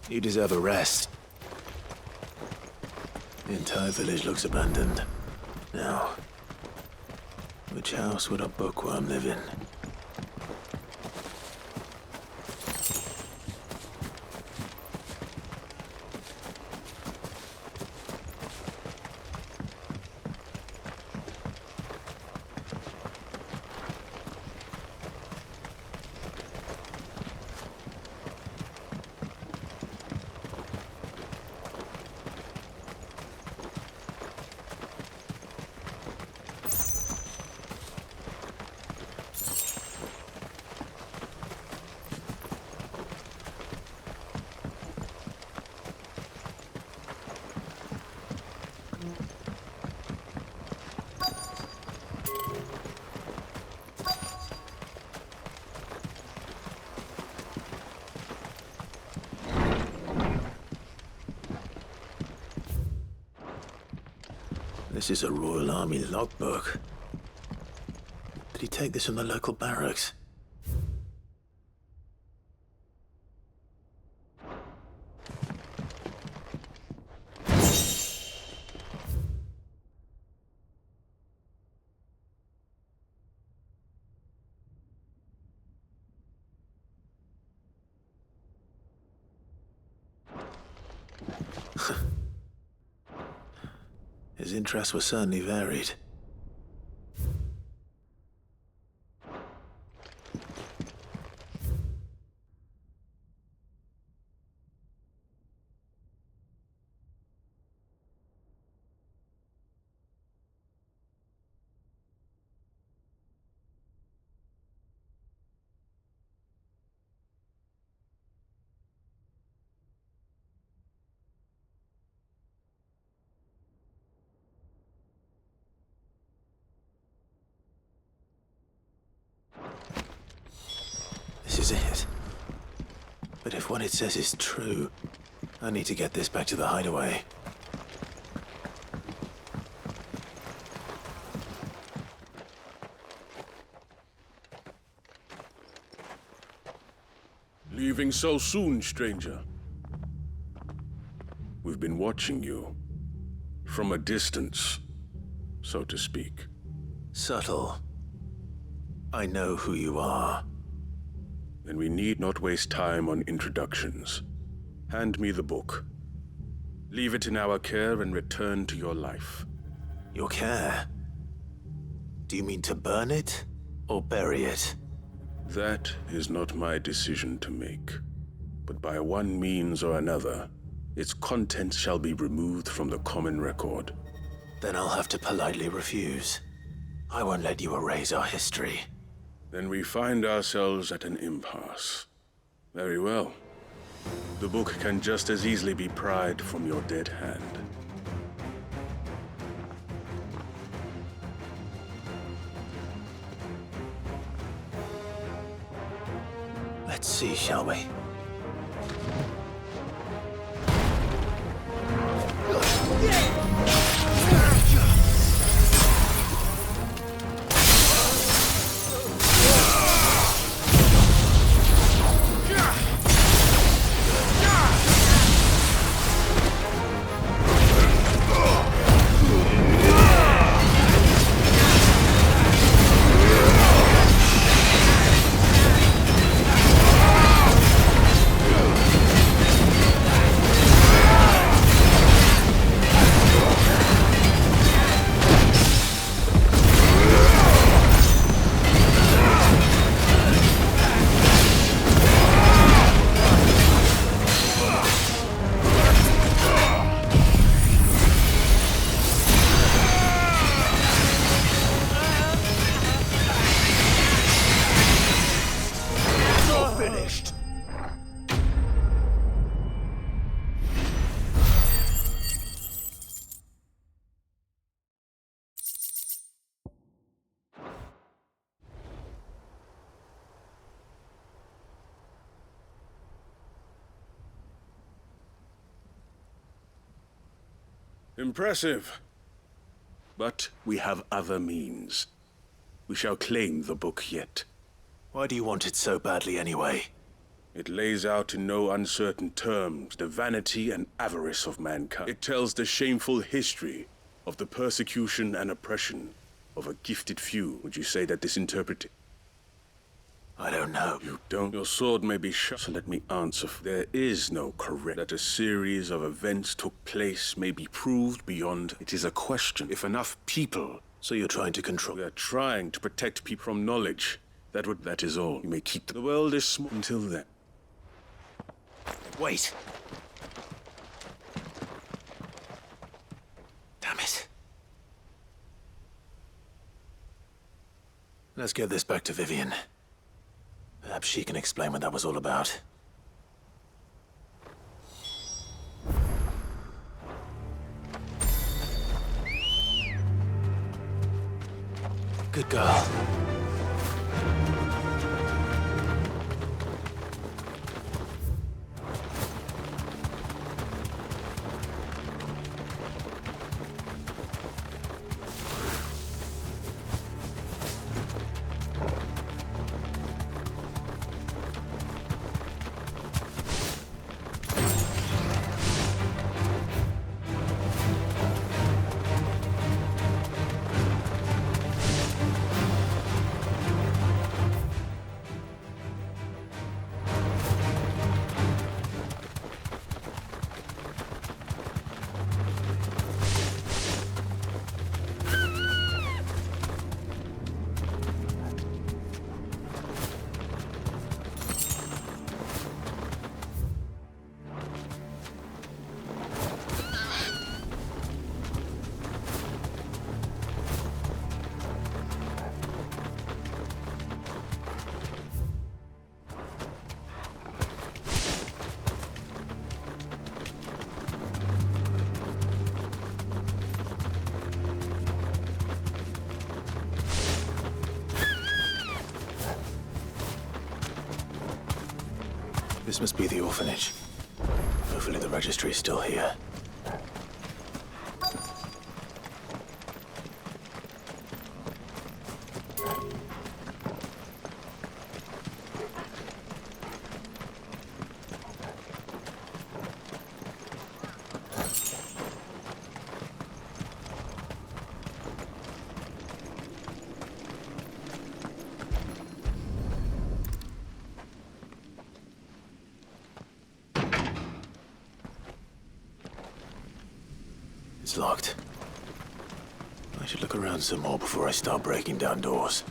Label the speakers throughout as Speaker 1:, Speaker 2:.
Speaker 1: You deserve a rest. The entire village looks abandoned. Now, which house would a bookworm live in? This is a Royal Army logbook. Did he take this from the local barracks? His interests were certainly varied. This is it. But if what it says is true, I need to get this back to the hideaway.
Speaker 2: Leaving so soon, stranger? We've been watching you. From a distance, so to speak.
Speaker 1: Subtle. I know who you are.
Speaker 2: Then we need not waste time on introductions. Hand me the book. Leave it in our care and return to your life.
Speaker 1: Your care? Do you mean to burn it or bury it?
Speaker 2: That is not my decision to make. But by one means or another, its contents shall be removed from the common record.
Speaker 1: Then I'll have to politely refuse. I won't let you erase our history.
Speaker 2: Then we find ourselves at an impasse. Very well. The book can just as easily be pried from your dead hand.
Speaker 1: Let's see, shall we?
Speaker 2: Impressive. But we have other means. We shall claim the book yet.
Speaker 1: Why do you want it so badly anyway?
Speaker 2: It lays out in no uncertain terms the vanity and avarice of mankind. It tells the shameful history of the persecution and oppression of a gifted few. Would you say that this interpretation...
Speaker 1: I don't know.
Speaker 2: You don't? Your sword may be sharp, so let me answer. There is no correct. That a series of events took place may be proved beyond. It is a question. If enough people...
Speaker 1: So you're trying to control...
Speaker 2: We are trying to protect people from knowledge. That is all. You may keep the world is small until then.
Speaker 1: Wait! Damn it. Let's get this back to Vivian. Perhaps she can explain what that was all about. Good girl. This must be the orphanage. Hopefully the registry is still here. It's locked. I should look around some more before I start breaking down doors.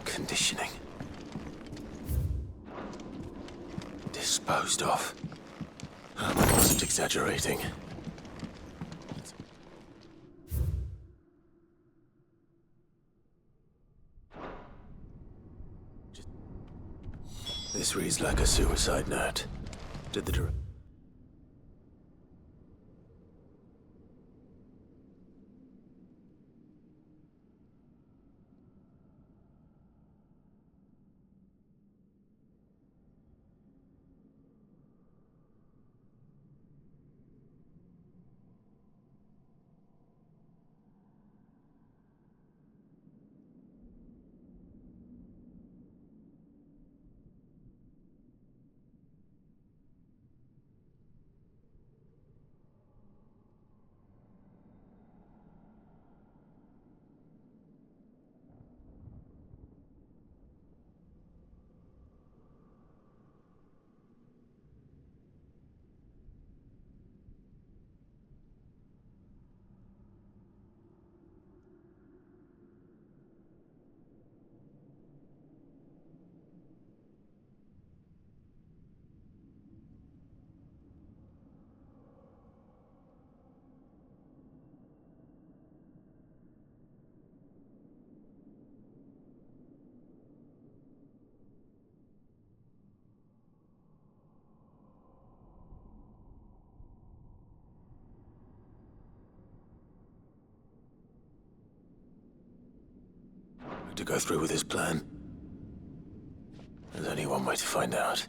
Speaker 1: Conditioning. Disposed of. I wasn't exaggerating. This reads like a suicide note. Did the To go through with his plan. There's only one way to find out.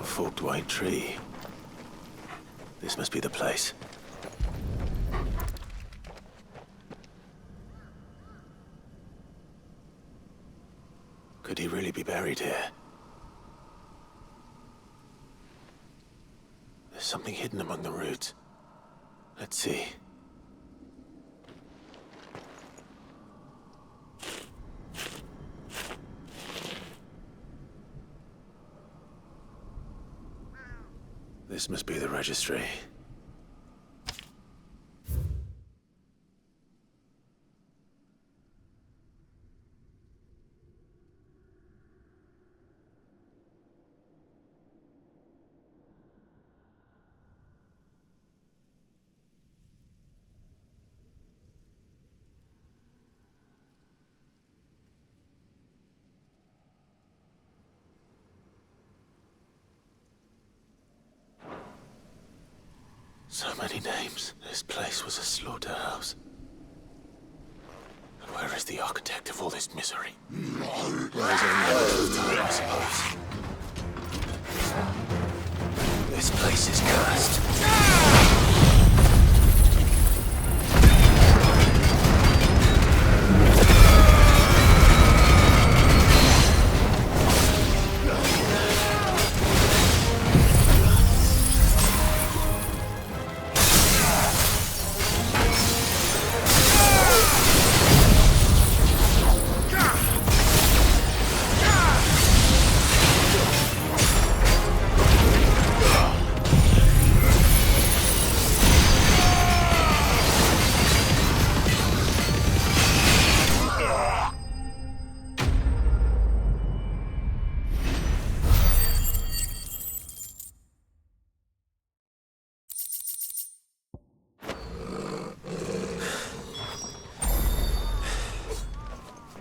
Speaker 1: Forked white tree. This must be the place. Could he really be buried here? There's something hidden among the roots. Let's see. This must be the registry. So many names. This place was a slaughterhouse. And where is the architect of all this misery? Where is only time, I suppose. This place is cursed.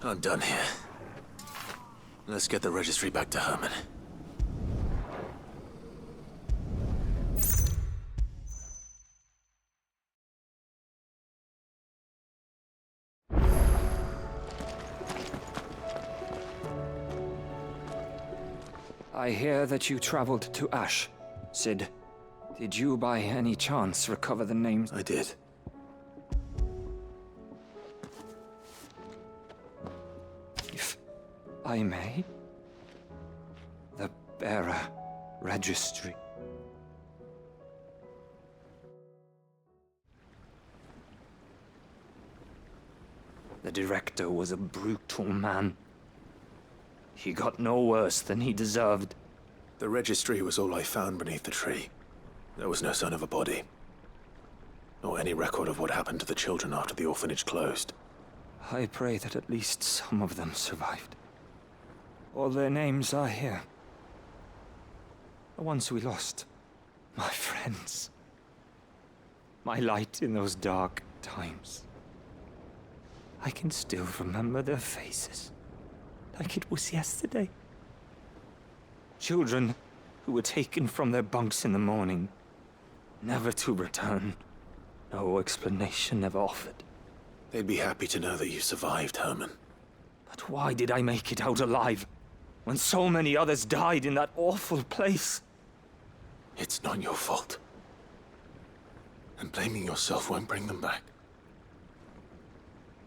Speaker 1: I'm done here. Let's get the registry back to Herman.
Speaker 3: I hear that you traveled to Ash, Cid. Did you by any chance recover the names?
Speaker 1: I did.
Speaker 3: If I may? The bearer registry. The director was a brutal man. He got no worse than he deserved.
Speaker 1: The registry was all I found beneath the tree. There was no sign of a body. Nor any record of what happened to the children after the orphanage closed.
Speaker 3: I pray that at least some of them survived. All their names are here. The ones we lost. My friends. My light in those dark times. I can still remember their faces. Like it was yesterday. Children who were taken from their bunks in the morning, never to return. No explanation ever offered.
Speaker 1: They'd be happy to know that you survived, Herman.
Speaker 3: But why did I make it out alive, when so many others died in that awful place?
Speaker 1: It's not your fault. And blaming yourself won't bring them back.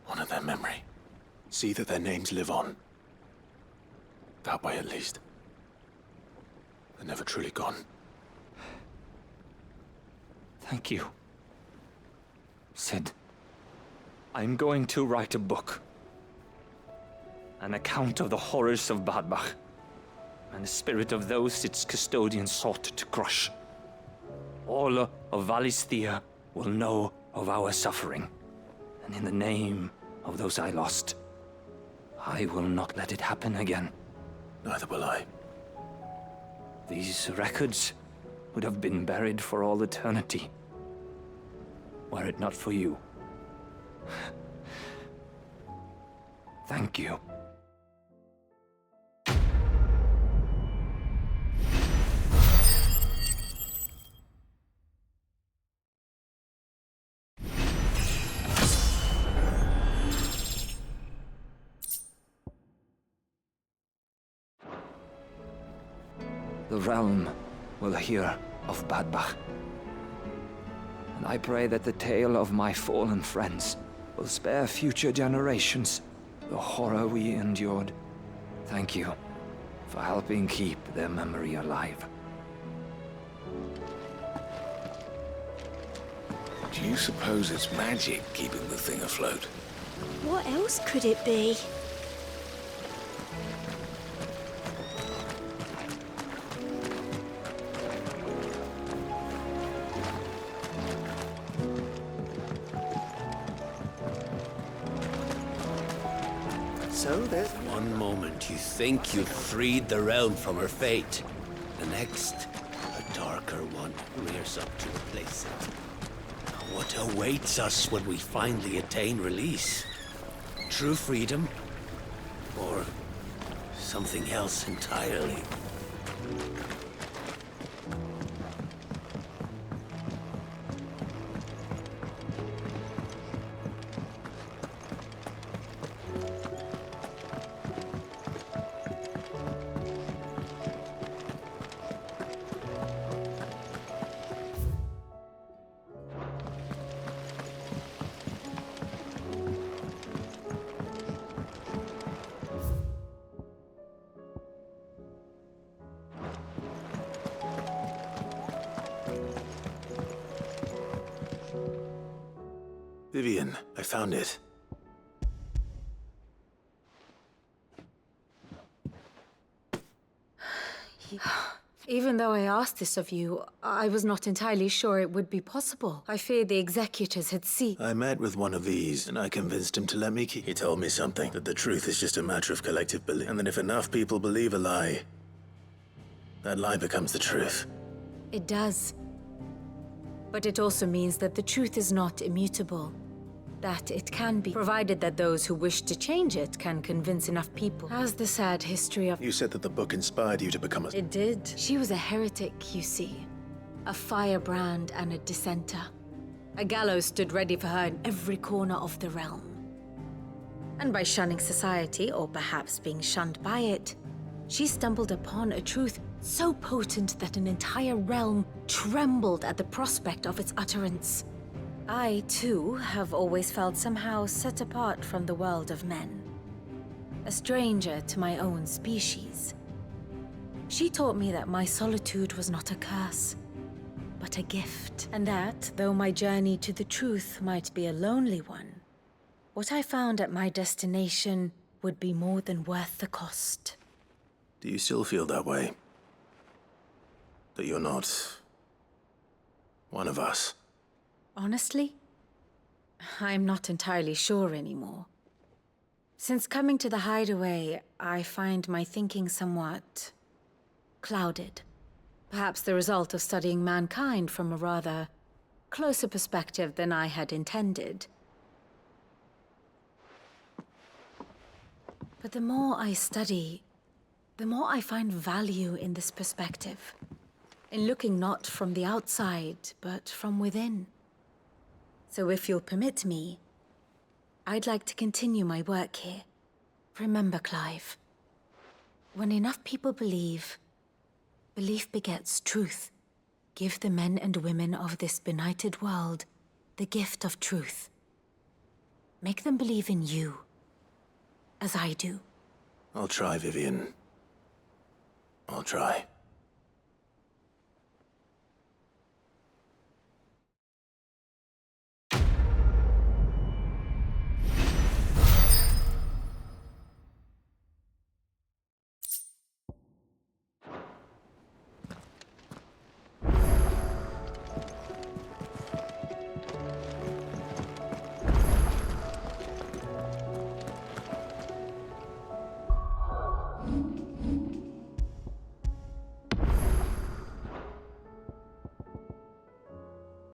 Speaker 1: Honor their memory. See that their names live on. That way, at least. They're never truly gone.
Speaker 3: Thank you. Sid, I'm going to write a book. An account of the horrors of Bad Bach, and the spirit of those its custodians sought to crush. All of Valisthea will know of our suffering, and in the name of those I lost, I will not let it happen again.
Speaker 1: Neither will I.
Speaker 3: These records would have been buried for all eternity, were it not for you. Thank you. The realm will hear of Bad Bach. And I pray that the tale of my fallen friends will spare future generations the horror we endured. Thank you for helping keep their memory alive.
Speaker 4: Do you suppose it's magic keeping the thing afloat?
Speaker 5: What else could it be?
Speaker 4: So there's one moment you think you've freed the realm from her fate. The next, a darker one rears up to replace it. What awaits us when we finally attain release? True freedom? Or something else entirely?
Speaker 1: Vivian, I found it.
Speaker 5: Even though I asked this of you, I was not entirely sure it would be possible. I feared the executors had seen.
Speaker 1: I met with one of these, and I convinced him to let me keep. He told me something, that the truth is just a matter of collective belief, and that if enough people believe a lie, that lie becomes the truth.
Speaker 5: It does. But it also means that the truth is not immutable. That it can be, provided that those who wish to change it can convince enough people. As the sad history of...
Speaker 1: You said that the book inspired you to become a...
Speaker 5: It did. She was a heretic, you see. A firebrand and a dissenter. A gallows stood ready for her in every corner of the realm. And by shunning society, or perhaps being shunned by it, she stumbled upon a truth so potent that an entire realm trembled at the prospect of its utterance. I, too, have always felt somehow set apart from the world of men. A stranger to my own species. She taught me that my solitude was not a curse, but a gift. And that, though my journey to the truth might be a lonely one, what I found at my destination would be more than worth the cost.
Speaker 1: Do you still feel that way? That you're not... one of us?
Speaker 5: Honestly, I'm not entirely sure anymore. Since coming to the Hideaway, I find my thinking somewhat clouded. Perhaps the result of studying mankind from a rather closer perspective than I had intended. But the more I study, the more I find value in this perspective. In looking not from the outside, but from within. So if you'll permit me, I'd like to continue my work here. Remember, Clive, when enough people believe, belief begets truth. Give the men and women of this benighted world the gift of truth. Make them believe in you, as I do.
Speaker 1: I'll try, Vivian. I'll try.